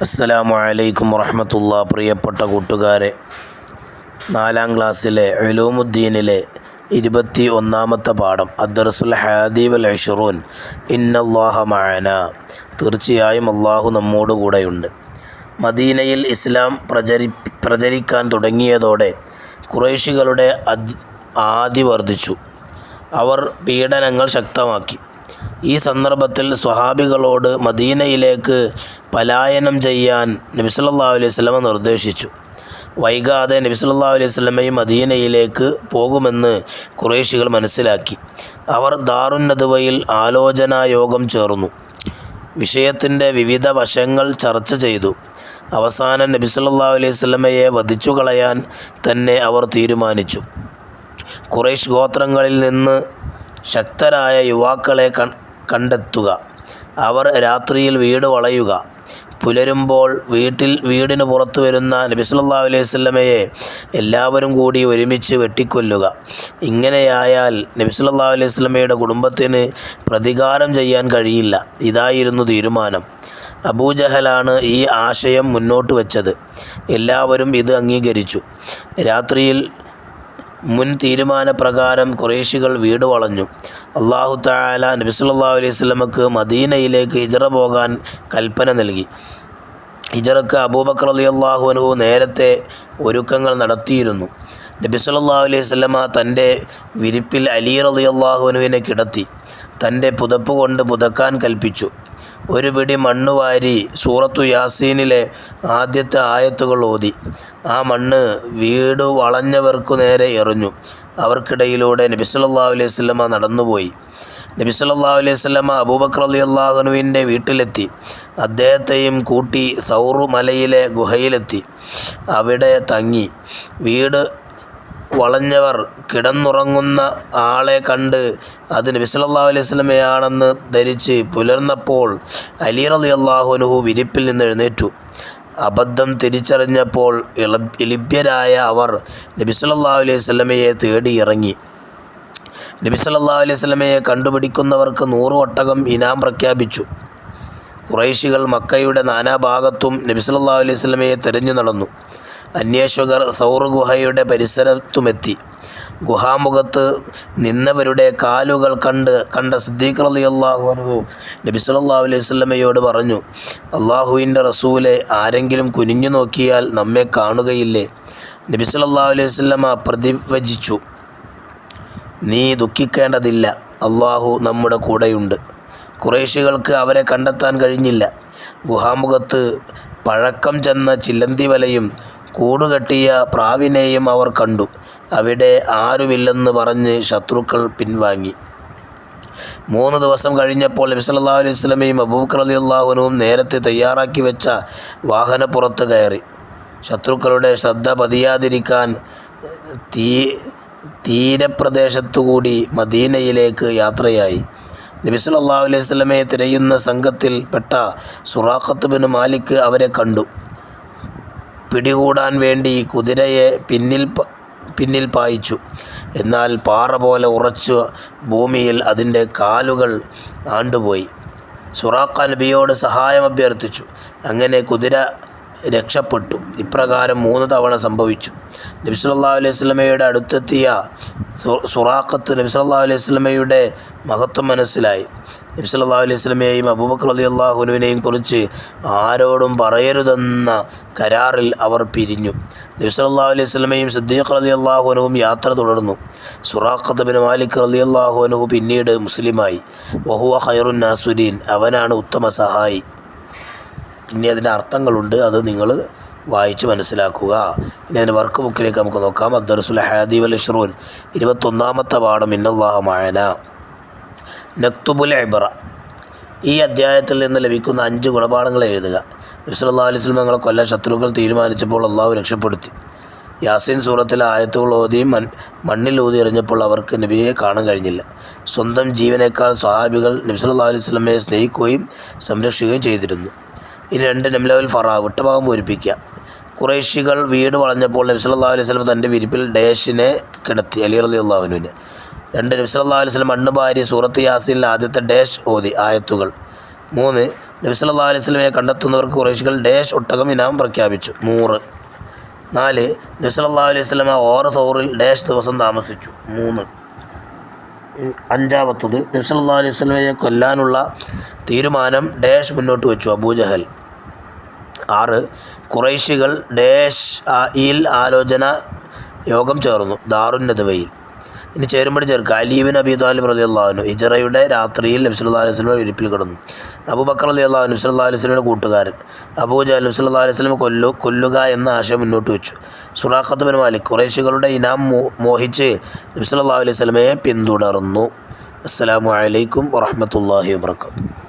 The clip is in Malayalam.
അസ്സലാമു അലൈക്കും വറഹ്മത്തുള്ളാഹി. പ്രിയപ്പെട്ട കൂട്ടുകാരെ, 4ാം ക്ലാസ്സിലെ ഉലൂമുദ്ദീനിലെ 21ാമത്തെ പാഠം അദ്ദർസുൽ ഹാദി വൽ ഇശ്റൂൻ ഇന്നല്ലാഹ മഅനാ. തീർച്ചയായും അള്ളാഹു നമ്മോട് കൂടെയുണ്ട്. മദീനയിൽ ഇസ്ലാം പ്രചരിക്കാൻ തുടങ്ങിയതോടെ ഖുറൈശികളുടെ ആധി വർദ്ധിച്ചു. അവർ പീഡനങ്ങൾ ശക്തമാക്കി. ഈ സന്ദർഭത്തിൽ സ്വഹാബികളോട് മദീനയിലേക്ക് പലായനം ചെയ്യാൻ നബി സല്ലല്ലാഹു അലൈഹി വസല്ലമ നിർദ്ദേശിച്ചു. വൈകാതെ നബി സല്ലല്ലാഹു അലൈഹി വസല്ലമയും മദീനയിലേക്ക് പോകുമെന്ന് ഖുറൈശികൾ മനസ്സിലാക്കി. അവർ ദാറുൻ നദ്വയിൽ ആലോചനാ യോഗം ചേർന്നു. വിഷയത്തിൻ്റെ വിവിധ വശങ്ങൾ ചർച്ച ചെയ്തു. അവസാനം നബി സല്ലല്ലാഹു അലൈഹി വസല്ലമയെ വധിച്ചു കളയാൻ തന്നെ അവർ തീരുമാനിച്ചു. ഖുറൈശ് ഗോത്രങ്ങളിൽ നിന്ന് ശക്തരായ യുവാക്കളെ കണ്ടെത്തുക, അവർ രാത്രിയിൽ വീട് വളയുക, പുലരുമ്പോൾ വീടിന് പുറത്തു വരുന്ന നബി സല്ലല്ലാഹു അലൈഹി വസല്ലമയെ എല്ലാവരും കൂടി ഒരുമിച്ച് വെട്ടിക്കൊല്ലുക. ഇങ്ങനെയായാൽ നബി സല്ലല്ലാഹു അലൈഹി വസല്ലമയുടെ കുടുംബത്തിന് പ്രതികാരം ചെയ്യാൻ കഴിയില്ല. ഇതായിരുന്നു തീരുമാനം. അബൂജഹലാണ് ഈ ആശയം മുന്നോട്ട് വച്ചത്. എല്ലാവരും ഇത് അംഗീകരിച്ചു. രാത്രിയിൽ മുൻ തീരുമാനപ്രകാരം ഖുറൈശികൾ വീട് വളഞ്ഞു. അല്ലാഹു തആല നബി സല്ലല്ലാഹു അലൈഹി വസല്ലമക്ക് മദീനയിലേക്ക് ഹിജ്റ പോകാൻ കൽപ്പന നൽകി. ഹിജ്റക്ക് അബൂബക്കർ റളിയല്ലാഹു അൻഹു നേരത്തെ ഒരുക്കങ്ങൾ നടത്തിയിരുന്നു. നബി സല്ലല്ലാഹു അലൈഹി വസല്ലമ തൻ്റെ വിരിപ്പിൽ അലി റളിയല്ലാഹു അൻഹുവിനെ കിടത്തി. തൻ്റെ പുതപ്പ് കൊണ്ട് പുതക്കാൻ കൽപ്പിച്ചു. ഒരു പിടി മണ്ണ് വാരി സൂറത്തു യാസീനിലെ ആദ്യത്തെ ആയത്തുകൾ ഓതി. ആ മണ്ണ് വീട് വളഞ്ഞവർക്കു നേരെ എറിഞ്ഞു. അവർക്കിടയിലൂടെ നബി സല്ലല്ലാഹു അലൈഹി വസല്ലമ നടന്നുപോയി. നബി സല്ലല്ലാഹു അലൈഹി വസല്ലമ അബൂബക്കർ റളിയല്ലാഹു അൻഹുവിൻ്റെ വീട്ടിലെത്തി. അദ്ദേഹത്തെയും കൂട്ടി സൗർ മലയിലെ ഗുഹയിലെത്തി. അവിടെ തങ്ങി. വീട് വളഞ്ഞവർ കിടന്നുറങ്ങുന്ന ആളെ കണ്ട് അത് നബി സല്ലല്ലാഹു അലൈഹി വസല്ലമയാണെന്ന് ധരിച്ച് പുലർന്നപ്പോൾ അലി റളിയല്ലാഹു അൻഹു വിരിപ്പിൽ നിന്ന് എഴുന്നേറ്റു. അബദ്ധം തിരിച്ചറിഞ്ഞപ്പോൾ ലഭ്യരായ അവർ നബി സല്ലല്ലാഹു അലൈഹി വസല്ലമയെ തേടി ഇറങ്ങി. നബി സല്ലല്ലാഹു അലൈഹി വസല്ലമയെ കണ്ടുപിടിക്കുന്നവർക്ക് 100 ഒട്ടകം ഇനാം പ്രഖ്യാപിച്ചു. ഖുറൈശികൾ മക്കയുടെ നാനാഭാഗത്തും നബി സല്ലല്ലാഹു അലൈഹി വസല്ലമയെ തെരഞ്ഞു നടന്നു. അന്വേഷകർ സൗർ ഗുഹയുടെ പരിസരത്തുമെത്തി. ഗുഹാമുഖത്ത് നിന്നവരുടെ കാലുകൾ കണ്ട സിദ്ദീഖ് റളിയല്ലാഹു അൻഹു നബി സല്ലല്ലാഹു അലൈഹി വസല്ലമയോട് പറഞ്ഞു, അള്ളാഹുവിൻ്റെ റസൂലെ, ആരെങ്കിലും കുനിഞ്ഞു നോക്കിയാൽ നമ്മെ കാണുകയില്ലേ? നബി സല്ലല്ലാഹു അലൈഹി വസല്ലമ പ്രതിവചിച്ചു, നീ ദുഃഖിക്കേണ്ടതില്ല, അള്ളാഹു നമ്മുടെ കൂടെയുണ്ട്. ഖുറൈശികൾക്ക് അവരെ കണ്ടെത്താൻ കഴിഞ്ഞില്ല. ഗുഹാമുഖത്ത് പഴക്കം ചെന്ന ചിലന്തി വലയും കൂടുകെട്ടിയ പ്രാവിനെയും അവർ കണ്ടു. അവിടെ ആരുമില്ലെന്ന് പറഞ്ഞ് ശത്രുക്കൾ പിൻവാങ്ങി. 3 ദിവസം കഴിഞ്ഞപ്പോൾ നബി സല്ലല്ലാഹു അലൈഹി വസല്ലമയും അബൂബക്കർ റളിയല്ലാഹു അൻഹുവും നേരത്തെ തയ്യാറാക്കി വെച്ച വാഹനപ്പുറത്ത് കയറി. ശത്രുക്കളുടെ ശ്രദ്ധ പതിയാതിരിക്കാൻ തീരപ്രദേശത്തുകൂടി മദീനയിലേക്ക് യാത്രയായി. നബി സല്ലല്ലാഹു അലൈഹി വസല്ലമയെ തിരയുന്ന സംഘത്തിൽ പെട്ട സുറാഖത്ത് ബിൻ മാലിക് അവരെ കണ്ടു. പിടികൂടാൻ വേണ്ടി കുതിരയെ പിന്നിൽ പായിച്ചു. എന്നാൽ പാറ പോലെ ഉറച്ച ഭൂമിയിൽ അതിൻ്റെ കാലുകൾ ആണ്ടുപോയി. സുറാഖ നബിയോട് സഹായം അഭ്യർത്ഥിച്ചു. അങ്ങനെ കുതിര രക്ഷപ്പെട്ടു. ഇപ്രകാരം 3 തവണ സംഭവിച്ചു. നബി സല്ലല്ലാഹു അലൈഹി വസല്ലമയുടെ അടുത്തെത്തിയ സുറാഖത്ത് നബി സല്ലല്ലാഹു അലൈഹി വസല്ലമയുടെ മഹത്വം മനസ്സിലായി. നബി സല്ലല്ലാഹു അലൈഹി വസല്ലമയെയും അബൂബക്കർ റളിയല്ലാഹു അൻഹുവിനെയും കുറിച്ച് ആരോടും പറയരുതെന്ന കരാറിൽ അവർ പിരിഞ്ഞു. നബി സല്ലല്ലാഹു അലൈഹി വസല്ലമയും സിദ്ദീഖ് റളിയല്ലാഹു അൻഹുവും യാത്ര തുടർന്നു. സുറാഖത്ത് ബിൻ മാലിക് റളിയല്ലാഹു അൻഹു പിന്നീട് മുസ്ലിമായി. വഹുവ ഖൈറുൻ നാസുരീൻ, അവനാണ് ഉത്തമ സഹായി. ഇനി അതിൻ്റെ അർത്ഥങ്ങളുണ്ട്, അത് നിങ്ങൾ വായിച്ച് മനസ്സിലാക്കുക. ഇനി അതിൻ്റെ വർക്ക് ബുക്കിലേക്ക് നമുക്ക് നോക്കാം. അദ്ദർസുൽ ഹാദി വൽ ഇശ്റൂൻ 21ാമത്തെ പാഠം ഇന്നല്ലാഹ മഅനാ. നക്തുബുൽ ഇബ്റ. ഈ അധ്യായത്തിൽ നിന്ന് ലഭിക്കുന്ന 5 ഗുണപാഠങ്ങൾ എഴുതുക. നബി സല്ലല്ലാഹു അലൈഹി വസല്ലം തങ്ങളെ കൊല്ലാൻ ശത്രുക്കൾ തീരുമാനിച്ചപ്പോൾ അള്ളാഹു രക്ഷപ്പെടുത്തി. യാസീൻ സൂറത്തിലെ ആയത്തുകൾ ഓതി മണ്ണിൽ ഊതി എറിഞ്ഞപ്പോൾ അവർക്ക് നബിയെ കാണാൻ കഴിഞ്ഞില്ല. സ്വന്തം ജീവനേക്കാൾ സ്വഹാബികൾ നബി സല്ലല്ലാഹു അലൈഹി വസല്ലമയെ സ്നേഹിക്കുകയും സംരക്ഷിക്കുകയും ചെയ്തിരുന്നു. ഇനി 2 നംലവുൽ ഫറാ, വിട്ടഭാഗം പൂരിപ്പിക്കുക. ഖുറൈശികൾ വീട് വളഞ്ഞപ്പോൾ നബി സല്ലല്ലാഹു അലൈഹി വസല്ലം തൻ്റെ വിരിപ്പിൽ ഡേഷിനെ കിടത്തി, അലി റളിയല്ലാഹു അൻഹുവിനെ. 2 നബി സല്ലല്ലാഹു അലൈഹി വസല്ലം മണ്ണ് വാരി സൂറത്ത് യാസീനിലെ ആദ്യത്തെ ഡേഷ് ഓതി ആയത്തുകൾ. 3. നബി സല്ലല്ലാഹു അലൈഹി വസല്ലമയെ കണ്ടെത്തുന്നവർക്ക് ഖുറൈശികൾ ഡാഷ് ഒട്ടകം ഇനാം പ്രഖ്യാപിച്ചു 100. 4. നബി സല്ലല്ലാഹു അലൈഹി വസല്ലമ തൗറിൽ ഡാഷ് ദിവസം താമസിച്ചു 3. 5. നബി സല്ലല്ലാഹു അലൈഹി വസല്ലമയെ കൊല്ലാനുള്ള തീരുമാനം ഡാഷ് മുന്നോട്ട് വെച്ചു അബൂജഹൽ 6. ഖുറൈശികൾ ഡാഷ് യിൽ ആലോചന യോഗം ചേർന്നു ദാറുൻ നദവയിൽ. ഇനി ചേരുമ്പടി ചേർക്കുക. അലി ഇബ്നു അബീ ത്വാലിബ് റളിയല്ലാഹു അൻഹു ഹിജ്റയുടെ രാത്രിയിൽ നബി സല്ലല്ലാഹു അലൈഹി വസല്ലം ഇരിപ്പിൽ കിടന്നു. അബൂബക്കർ റളിയല്ലാഹു അൻഹു നബി സല്ലല്ലാഹു അലൈഹി വസല്ലമയുടെ കൂട്ടുകാരൻ. അബൂജഹൽ നബി സല്ലല്ലാഹു അലൈഹി വസല്ലം കൊല്ലുക എന്ന ആശയം മുന്നോട്ട് വെച്ചു. സുറാഖത്ത് ബിൻ മാലിക് ഖുറൈശികളുടെ ഇനാം മോഹിച്ച് നബി സല്ലല്ലാഹു അലൈഹി വസല്ലമയെ പിന്തുടർന്നു. അസ്സലാമു അലൈക്കും വറഹ്മത്തുള്ളാഹി വബറകാതുഹു.